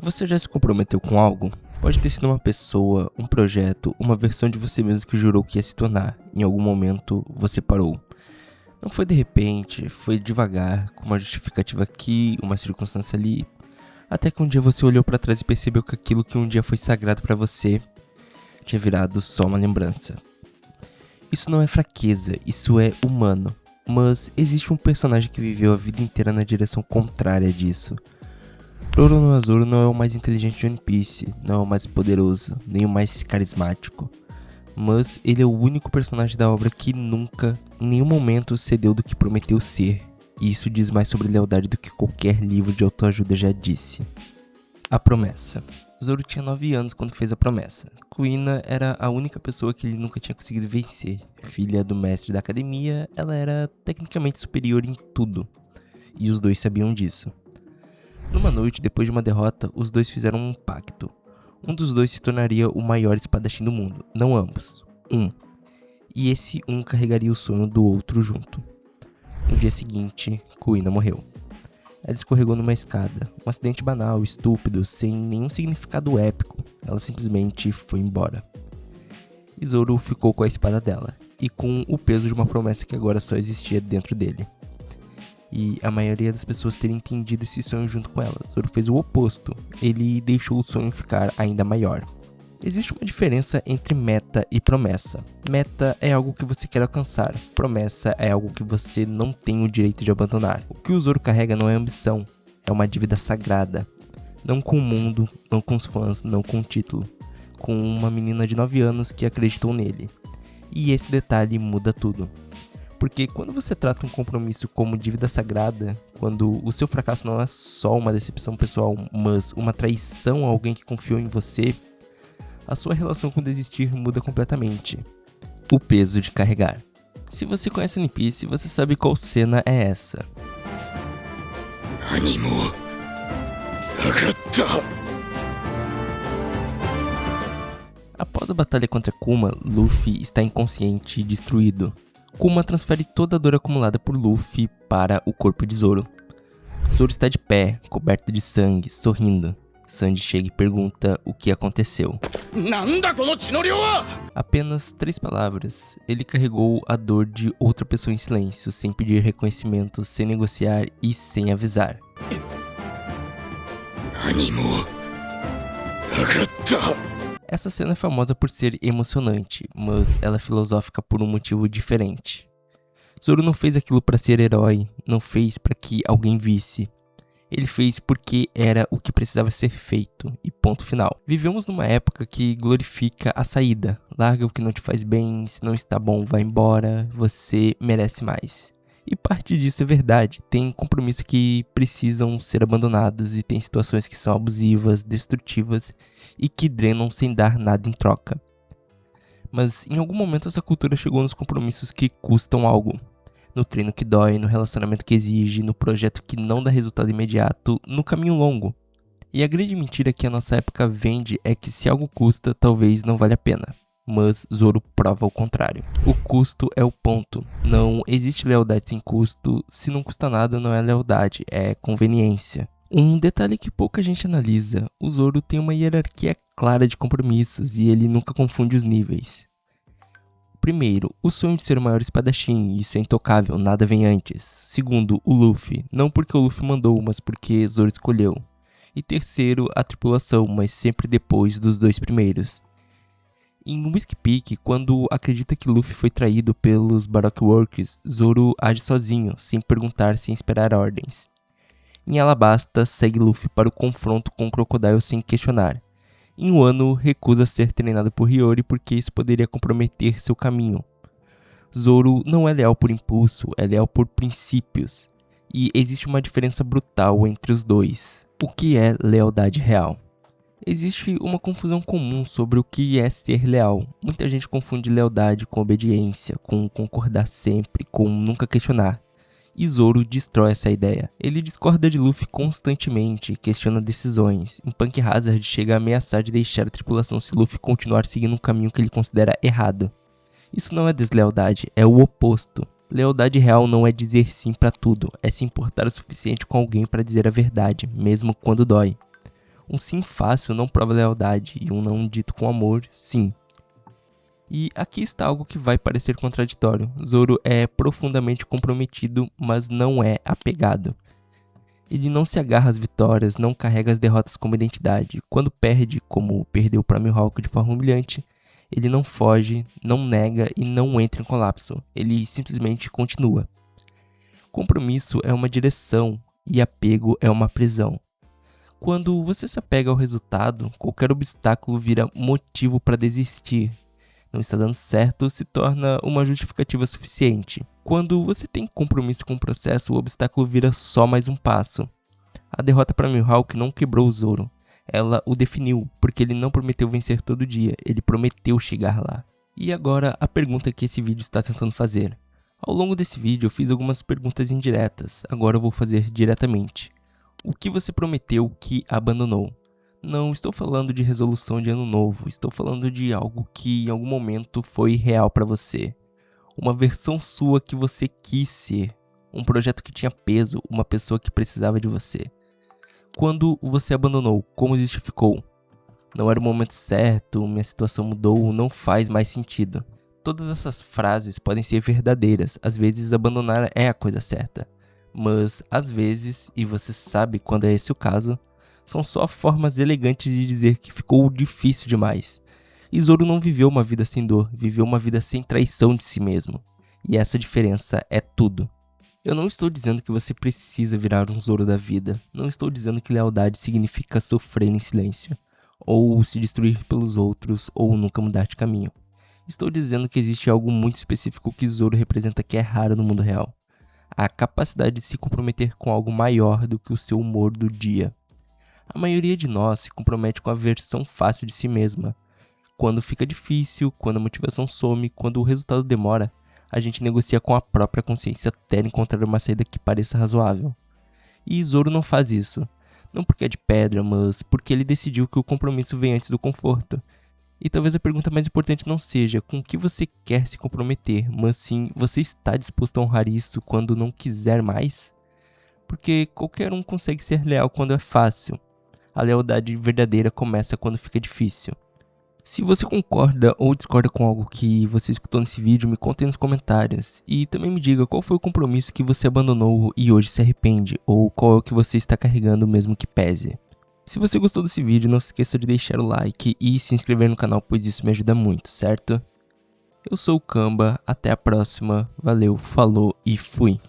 Você já se comprometeu com algo? Pode ter sido uma pessoa, um projeto, uma versão de você mesmo que jurou que ia se tornar. Em algum momento, você parou. Não foi de repente, foi devagar, com uma justificativa aqui, uma circunstância ali. Até que um dia você olhou pra trás e percebeu que aquilo que um dia foi sagrado pra você tinha virado só uma lembrança. Isso não é fraqueza, isso é humano. Mas existe um personagem que viveu a vida inteira na direção contrária disso. Roronoa não é o mais inteligente de One Piece, não é o mais poderoso, nem o mais carismático. Mas ele é o único personagem da obra que nunca, em nenhum momento, cedeu do que prometeu ser. E isso diz mais sobre lealdade do que qualquer livro de autoajuda já disse. A promessa. Zoro tinha 9 anos quando fez a promessa. Kuina era a única pessoa que ele nunca tinha conseguido vencer. Filha do mestre da academia, ela era tecnicamente superior em tudo. E os dois sabiam disso. Numa noite, depois de uma derrota, os dois fizeram um pacto. Um dos dois se tornaria o maior espadachim do mundo, não ambos, um. E esse um carregaria o sonho do outro junto. No dia seguinte, Kuina morreu. Ela escorregou numa escada, um acidente banal, estúpido, sem nenhum significado épico. Ela simplesmente foi embora. E Zoro ficou com a espada dela, e com o peso de uma promessa que agora só existia dentro dele. E a maioria das pessoas teria entendido esse sonho junto com ela. Zoro fez o oposto, ele deixou o sonho ficar ainda maior. Existe uma diferença entre meta e promessa. Meta é algo que você quer alcançar, promessa é algo que você não tem o direito de abandonar. O que o Zoro carrega não é ambição, é uma dívida sagrada. Não com o mundo, não com os fãs, não com o título. Com uma menina de 9 anos que acreditou nele. E esse detalhe muda tudo. Porque quando você trata um compromisso como dívida sagrada, quando o seu fracasso não é só uma decepção pessoal, mas uma traição a alguém que confiou em você, a sua relação com desistir muda completamente. O peso de carregar. Se você conhece One Piece, você sabe qual cena é essa. Após a batalha contra Kuma, Luffy está inconsciente e destruído. Kuma transfere toda a dor acumulada por Luffy para o corpo de Zoro. Zoro está de pé, coberto de sangue, sorrindo. Sanji chega e pergunta o que aconteceu. Apenas 3 palavras. Ele carregou a dor de outra pessoa em silêncio, sem pedir reconhecimento, sem negociar e sem avisar. Essa cena é famosa por ser emocionante, mas ela é filosófica por um motivo diferente. Zoro não fez aquilo para ser herói, não fez para que alguém visse. Ele fez porque era o que precisava ser feito, e ponto final. Vivemos numa época que glorifica a saída. Larga o que não te faz bem, se não está bom, vai embora, você merece mais. E parte disso é verdade, tem compromissos que precisam ser abandonados e tem situações que são abusivas, destrutivas e que drenam sem dar nada em troca. Mas em algum momento essa cultura chegou nos compromissos que custam algo. No treino que dói, no relacionamento que exige, no projeto que não dá resultado imediato, no caminho longo. E a grande mentira que a nossa época vende é que se algo custa, talvez não vale a pena. Mas Zoro prova o contrário. O custo é o ponto. Não existe lealdade sem custo. Se não custa nada, não é lealdade, é conveniência. Um detalhe que pouca gente analisa. O Zoro tem uma hierarquia clara de compromissos e ele nunca confunde os níveis. Primeiro, o sonho de ser o maior espadachim, isso é intocável, nada vem antes. Segundo, o Luffy, não porque o Luffy mandou, mas porque Zoro escolheu. E terceiro, a tripulação, mas sempre depois dos 2 primeiros. Em Whiskey Peak, quando acredita que Luffy foi traído pelos Baroque Workers, Zoro age sozinho, sem perguntar, sem esperar ordens. Em Alabasta, segue Luffy para o confronto com o Crocodile sem questionar. Em Wano, recusa ser treinado por Hiyori porque isso poderia comprometer seu caminho. Zoro não é leal por impulso, é leal por princípios. E existe uma diferença brutal entre os dois. O que é lealdade real? Existe uma confusão comum sobre o que é ser leal. Muita gente confunde lealdade com obediência, com concordar sempre, com nunca questionar. E Zoro destrói essa ideia. Ele discorda de Luffy constantemente, questiona decisões. Em Punk Hazard chega a ameaçar de deixar a tripulação se Luffy continuar seguindo um caminho que ele considera errado. Isso não é deslealdade, é o oposto. Lealdade real não é dizer sim pra tudo, é se importar o suficiente com alguém para dizer a verdade, mesmo quando dói. Um sim fácil não prova lealdade e um não dito com amor, sim. E aqui está algo que vai parecer contraditório. Zoro é profundamente comprometido, mas não é apegado. Ele não se agarra às vitórias, não carrega as derrotas como identidade. Quando perde, como perdeu para Mihawk de forma humilhante, ele não foge, não nega e não entra em colapso. Ele simplesmente continua. Compromisso é uma direção e apego é uma prisão. Quando você se apega ao resultado, qualquer obstáculo vira motivo para desistir. Não está dando certo se torna uma justificativa suficiente. Quando você tem compromisso com o processo, o obstáculo vira só mais um passo. A derrota para Mihawk não quebrou o Zoro. Ela o definiu, porque ele não prometeu vencer todo dia, ele prometeu chegar lá. E agora a pergunta que esse vídeo está tentando fazer. Ao longo desse vídeo eu fiz algumas perguntas indiretas, agora eu vou fazer diretamente. O que você prometeu que abandonou? Não estou falando de resolução de ano novo, estou falando de algo que em algum momento foi real para você. Uma versão sua que você quis ser. Um projeto que tinha peso, uma pessoa que precisava de você. Quando você abandonou, como justificou? Não era o momento certo, minha situação mudou, não faz mais sentido. Todas essas frases podem ser verdadeiras, às vezes abandonar é a coisa certa. Mas, às vezes, e você sabe quando é esse o caso, são só formas elegantes de dizer que ficou difícil demais. E Zoro não viveu uma vida sem dor, viveu uma vida sem traição de si mesmo. E essa diferença é tudo. Eu não estou dizendo que você precisa virar um Zoro da vida. Não estou dizendo que lealdade significa sofrer em silêncio, ou se destruir pelos outros, ou nunca mudar de caminho. Estou dizendo que existe algo muito específico que Zoro representa que é raro no mundo real. A capacidade de se comprometer com algo maior do que o seu humor do dia. A maioria de nós se compromete com a versão fácil de si mesma. Quando fica difícil, quando a motivação some, quando o resultado demora, a gente negocia com a própria consciência até encontrar uma saída que pareça razoável. E Zoro não faz isso. Não porque é de pedra, mas porque ele decidiu que o compromisso vem antes do conforto. E talvez a pergunta mais importante não seja com o que você quer se comprometer, mas sim, você está disposto a honrar isso quando não quiser mais? Porque qualquer um consegue ser leal quando é fácil. A lealdade verdadeira começa quando fica difícil. Se você concorda ou discorda com algo que você escutou nesse vídeo, me conte aí nos comentários. E também me diga qual foi o compromisso que você abandonou e hoje se arrepende, ou qual é o que você está carregando mesmo que pese. Se você gostou desse vídeo, não se esqueça de deixar o like e se inscrever no canal, pois isso me ajuda muito, certo? Eu sou o Kamba, até a próxima, valeu, falou e fui!